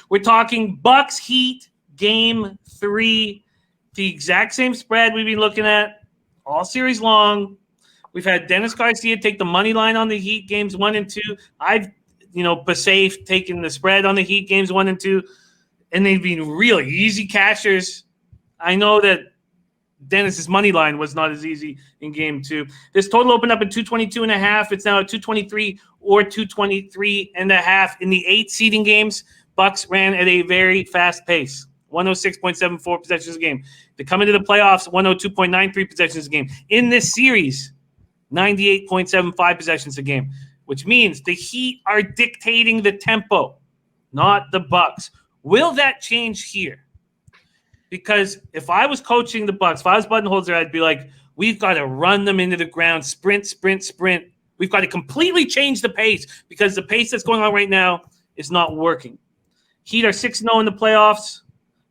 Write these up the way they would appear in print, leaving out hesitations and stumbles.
We're talking Bucks Heat Game 3, the exact same spread we've been looking at all series long. We've had Dennis Garcia take the money line on the Heat games 1 and 2. I've, Basafe taking the spread on the Heat games 1 and 2, and they've been really easy cashers. I know that Dennis's money line was not as easy in game 2. This total opened up at 222.5. It's now at 223 or 223.5 in the 8 seeding games. Bucks ran at a very fast pace, 106.74 possessions a game. They come into the playoffs, 102.93 possessions a game. In this series, 98.75 possessions a game, which means the Heat are dictating the tempo, not the Bucks. Will that change here? Because if I was coaching the Bucks, if I was Budenholzer, I'd be like, we've got to run them into the ground, sprint, sprint, sprint. We've got to completely change the pace because the pace that's going on right now is not working. Heat are 6-0 in the playoffs.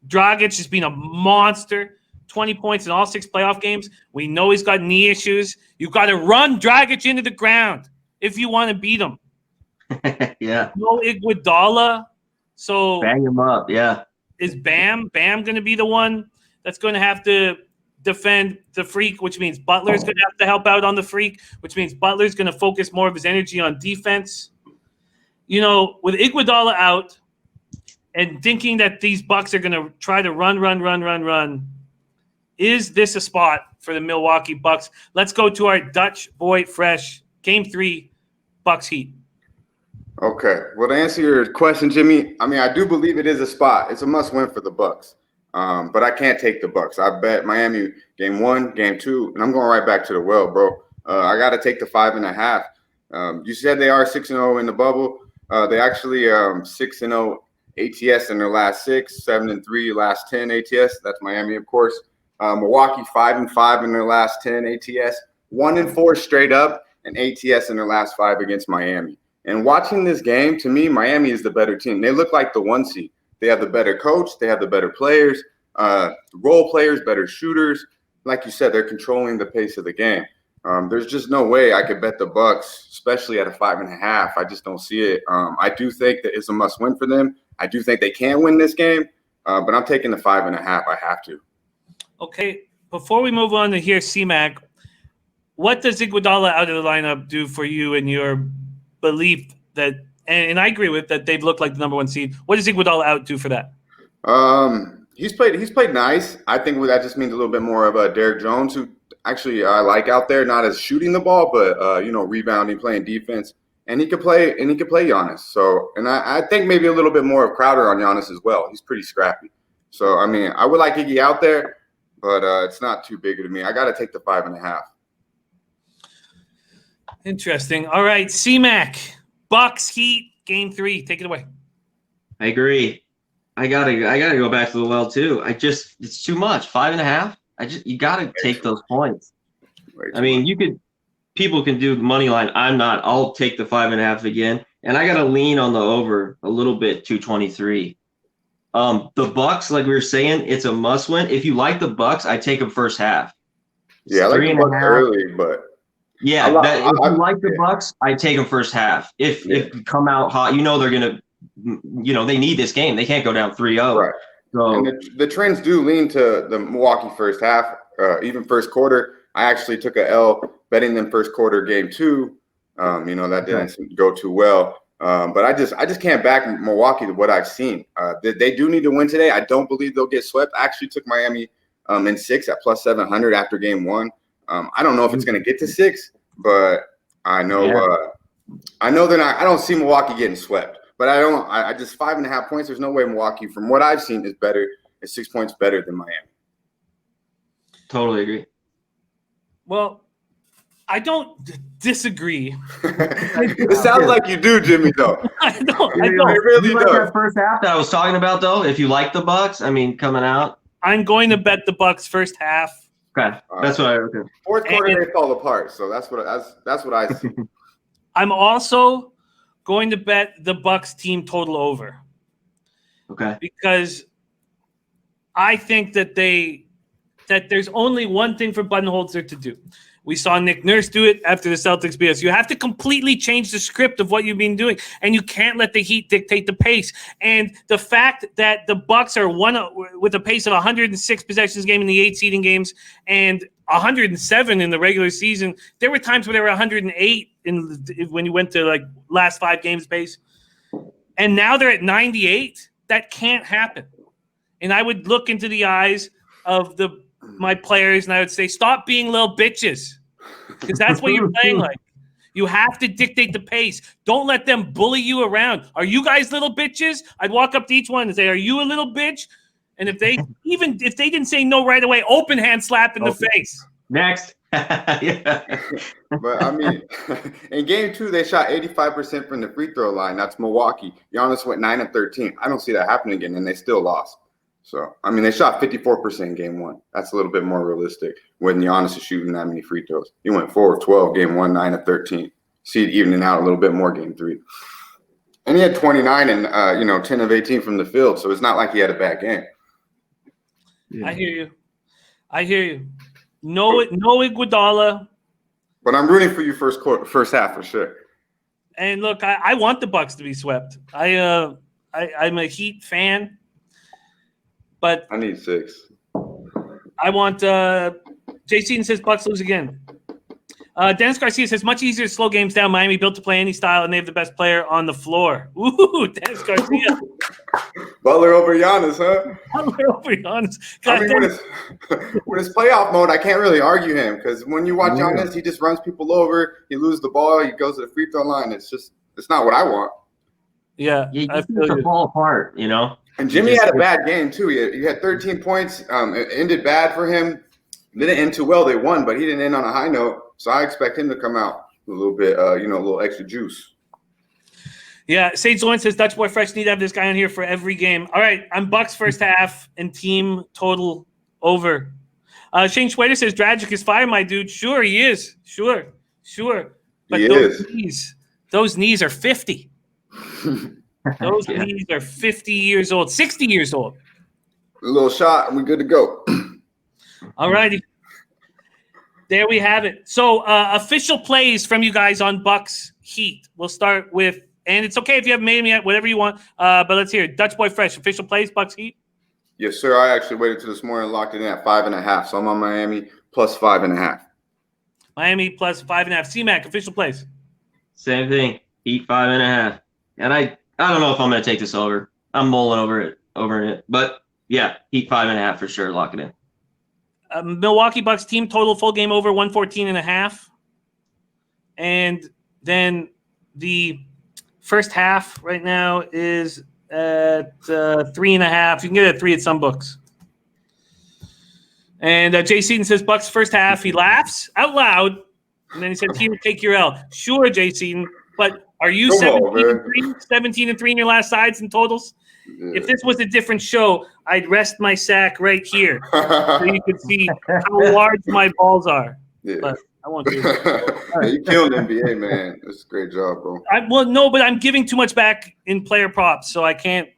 Dragic has been a monster. 20 points in all 6 playoff games. We know he's got knee issues. You've got to run Dragic into the ground if you want to beat him. Yeah. No Iguodala. So bang him up, yeah. Is Bam going to be the one that's going to have to defend the Freak, which means Butler's going to have to help out on the Freak, which means Butler's going to focus more of his energy on defense. With Iguodala out and thinking that these Bucks are going to try to run, is this a spot for the Milwaukee Bucks? Let's go to our Dutch boy fresh. Game 3, Bucks Heat. Okay. Well, to answer your question, Jimmy, I do believe it is a spot. It's a must-win for the Bucks. But I can't take the Bucks. I bet Miami game 1, game 2, and I'm going right back to the well, bro. I got to take the 5.5. You said they are 6-0 in the bubble. They actually 6-0 ATS in their last 6, 7-3 last 10 ATS. That's Miami, of course. Milwaukee 5-5 in their last 10 ATS, 1-4 straight up, and ATS in their last 5 against Miami. And watching this game, to me, Miami is the better team. They look like the 1 seed. They have the better coach. They have the better players, role players, better shooters. Like you said, they're controlling the pace of the game. There's just no way I could bet the Bucks, especially at a 5.5. I just don't see it. I do think that it's a must-win for them. I do think they can win this game, but I'm taking the 5.5. I have to. Okay, before we move on to hear C-Mac, what does Iguodala out of the lineup do for you and your belief that, and I agree with that, they've looked like the number 1 seed? What does Iguodala out do for that? He's played nice. I think that just means a little bit more of a Derrick Jones, who actually I like out there, not as shooting the ball, but rebounding, playing defense, and he could play Giannis. So, and I think maybe a little bit more of Crowder on Giannis as well. He's pretty scrappy. So, I would like Iggy out there, but it's not too big of me. I got to take the 5.5. Interesting. All right, C-Mac, Bucks Heat game 3. Take it away. I agree. I gotta go back to the well too. It's too much. 5.5. You gotta take those points. People can do money line. I'm not. I'll take the 5.5 again, and I gotta lean on the over a little bit. 223. The Bucks, like we were saying, it's a must win. If you like the Bucks, I take them first half. Yeah, I like the Bucks early, but yeah, if you like the Bucks, I take them first half. If you come out hot, they're gonna, they need this game. They can't go down 3-0. Right. So, and the trends do lean to the Milwaukee first half, even first quarter. I actually took a L betting them first quarter game 2. That didn't go too well. But I just can't back Milwaukee to what I've seen. They do need to win today. I don't believe they'll get swept. I actually took Miami in 6 at plus 700 after game 1. I don't know if it's going to get to 6, but I know they're not. I don't see Milwaukee getting swept. But I just 5.5 points. There's no way Milwaukee, from what I've seen, is 6 points better than Miami. Totally agree. Well, I don't disagree. It sounds like you do, Jimmy, though. I don't. It really you like does. that first half that I was talking about, though? If you like the Bucks, coming out. I'm going to bet the Bucks first half. Okay, that's what I okay. Fourth quarter, they fall apart. So that's what I see. I'm also going to bet the Bucks team total over. Okay. Because I think that there's only one thing for Budenholzer to do. We saw Nick Nurse do it after the Celtics beat us. You have to completely change the script of what you've been doing, and you can't let the Heat dictate the pace. And the fact that the Bucks are with a pace of 106 possessions game in the 8 seeding games and 107 in the regular season. There were times where they were 108 when you went to like last 5 games pace, and now they're at 98. That can't happen. And I would look into the eyes of my players, and I would say, stop being little bitches, because that's what you're playing like. You have to dictate the pace. Don't let them bully you around. Are you guys little bitches? I'd walk up to each one and say, are you a little bitch? And if they didn't say no right away, open hand slap in the face. Next. Yeah. But I mean, in game 2, they shot 85% from the free throw line. That's Milwaukee. Giannis went 9 of 13. I don't see that happening again, and they still lost. So, I mean, they shot 54% in game 1. That's a little bit more realistic when Giannis is shooting that many free throws. He went 4 of 12, game 1, 9 of 13. See it evening out a little bit more game 3. And he had 29 and, 10 of 18 from the field. So it's not like he had a bad game. Yeah. I hear you. No Iguodala. But I'm rooting for you first half for sure. And look, I want the Bucks to be swept. I'm a Heat fan. But I need 6. I want JC says Bucks lose again. Dennis Garcia says much easier to slow games down. Miami built to play any style, and they have the best player on the floor. Ooh, Dennis Garcia. Butler over Giannis, huh? Butler over Giannis. I mean, when it's playoff mode, I can't really argue him, because when you watch Giannis, he just runs people over. He loses the ball. He goes to the free throw line. It's not what I want. Yeah, you just to fall apart, you know. And Jimmy had a bad game too. He had 13 points. It ended bad for him. Didn't end too well. They won, but he didn't end on a high note. So I expect him to come out a little bit, a little extra juice. Yeah, Sage Lawrence says Dutch Boy Fresh need to have this guy on here for every game. All right, I'm Bucks first half and team total over. Shane Schwader says Dragic is fire, my dude. Sure, he is. Sure. But those knees are 50. Those knees are 50 years old, 60 years old. A little shot, and we're good to go. All righty. There we have it. So official plays from you guys on Bucks Heat. We'll start with, and it's okay if you haven't made them yet, whatever you want. But let's hear it. Dutch Boy Fresh, official plays, Bucks Heat. Yes, sir. I actually waited till this morning and locked it in at 5.5. So I'm on Miami plus 5.5. Miami plus 5.5. C-Mac, official plays. Same thing. Heat 5.5. And I don't know if I'm going to take this over. I'm mulling over it. But yeah, Heat 5.5 for sure. Lock it in. Milwaukee Bucks team total full game over 114.5. And then the first half right now is at 3.5. You can get it at 3 at some books. And Jay Seaton says Bucks first half. He laughs out loud. And then he said, "Here, take your L." Sure, Jay Seaton. But are you 17 and 3 in your last sides and totals? Yeah. If this was a different show, I'd rest my sack right here so you could see how large my balls are. Yeah. But I won't do that. Right. You killed NBA, man. That's a great job, bro. No, but I'm giving too much back in player props, so I can't.